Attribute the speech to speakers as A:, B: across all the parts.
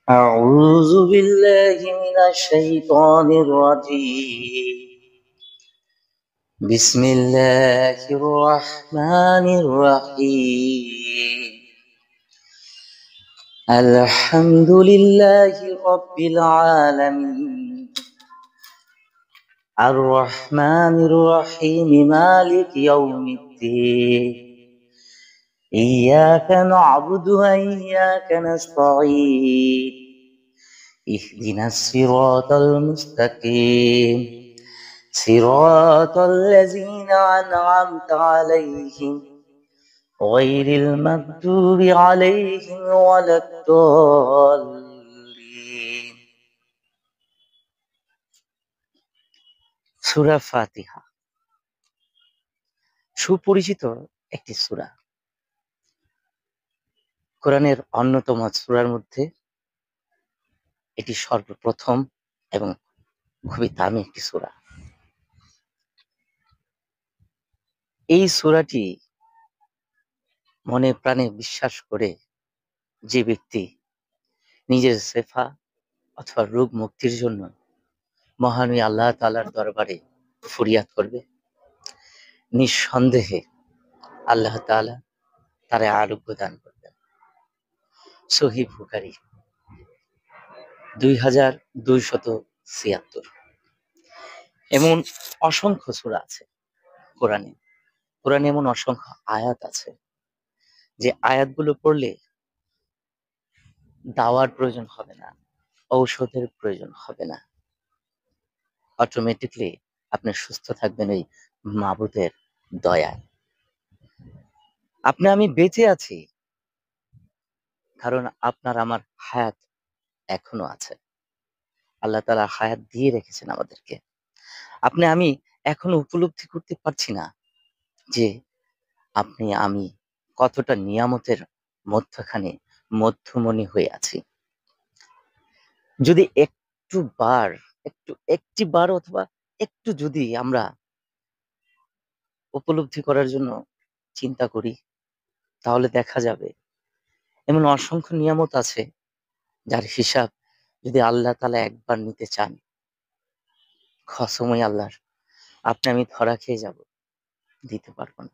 A: أعوذ بالله من الشيطان الرجيم بسم الله الرحمن الرحيم الحمد لله رب العالمين الرحمن الرحيم مالك يوم الدين إياك نعبد وإياك نستعين اهدنا الصراط المستقيم صراط الذين أنعمت عليهم غير المغضوب عليهم ولا الضالين সূরা ফাতিহা সুপরিচিত একটি সূরা। কোরআনের অন্যতম সূরার মধ্যে এটি সর্বপ্রথম এবং খুবই দামি একটি সূরা। এই সূরাটি মনে প্রাণে বিশ্বাস করে যে ব্যক্তি নিজের শেফা অথবা রোগ মুক্তির জন্য মহানবী আল্লাহ তাআলার দরবারে ফরিয়াদ করবে, নিঃসন্দেহে আল্লাহ তাআলা তারে আরোগ্য দান করবেন। সহিহ বুখারী 2276। এমন অসংখ্য সূরা আছে কোরআনে। কোরআনে এমন অসংখ্য আয়াত আছে যে আয়াতগুলো পড়লে দাওয়ার প্রয়োজন হবে না, ঔষধের প্রয়োজন হবে না। অটোমেটিকলি আপনি সুস্থ থাকবেন এই মাবুদের দয়ায়। আপনি আমি বেঁচে আছি কারণ আপনার আমার হায়াত এখনো আছে। আল্লাহ তাআলা হায়াত দিয়ে রেখেছেন আমাদেরকে। আপনি আমি এখনো উপলব্ধি করতে পারছি না যে আপনি আমি কতটা নিয়ামতের মধ্যখানে মধ্যমণি হয়ে আছি। যদি একটি বার অথবা একটু যদি আমরা উপলব্ধি করার জন্য চিন্তা করি, তাহলে দেখা যাবে এমন অসংখ্য নিয়ামত আছে যার হিসাব যদি আল্লাহ তাআলা একবার নিতে চান, কসমই আল্লাহর, আপনি আমি ধরা খেয়ে যাব, দিতে পারবো না।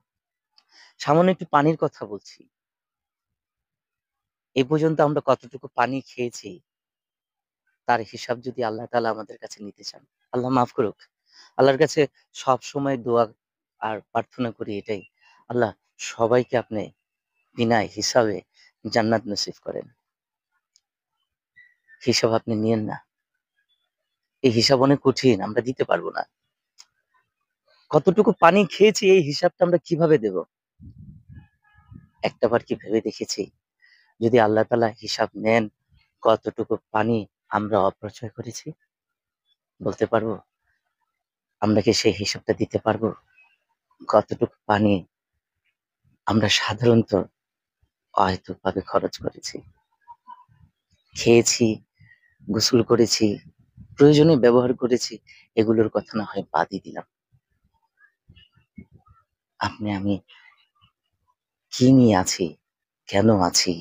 A: সামান্য একটু পানির কথা বলছি, এ পর্যন্ত আমরা কতটুকু পানি খেয়েছি তার হিসাব যদি আল্লাহ তাআলা আমাদের কাছে নিতে চান, আল্লাহ মাফ করুক। আল্লাহর কাছে সব সময় দোয়া আর প্রার্থনা করি এটাই, আল্লাহ সবাইকে আপনি বিনা হিসাবে জান্নাত নসিব করেন। হিসাব আপনি নিয়েন না, এই হিসাব অনেক কঠিন, আমরা দিতে পারবো না। কতটুকু পানি খেয়েছি এই হিসাবটা আমরা কিভাবে দেব? একটাবার কি ভেবে দেখেছি যদি আল্লাহ তাআলা হিসাব নেন কতটুকু পানি আমরা অপচয় করেছি? বলতে পারবো? আমরা কি সেই হিসাবটা দিতে পারবো? কতটুকু পানি আমরা সাধারণত অহেতুকভাবে খরচ করেছি, খেয়েছি, গোসল করেছি, প্রয়োজনে ব্যবহার করেছি, এগুলোর কথা না হয় বাদই দিলাম। আপনি আমি কি নিয়ে আছি, কেন আছি?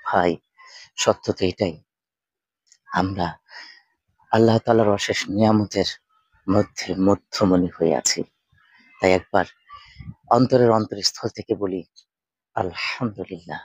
A: ভাই, সত্য তো এটাই, আমরা আল্লাহ তাআলার অশেষ নিয়ামতের মধ্যে মধ্যমণি হয়ে আছি। তাই একবার অন্তরের অন্তরস্থল থেকে বলি আলহামদুলিল্লাহ।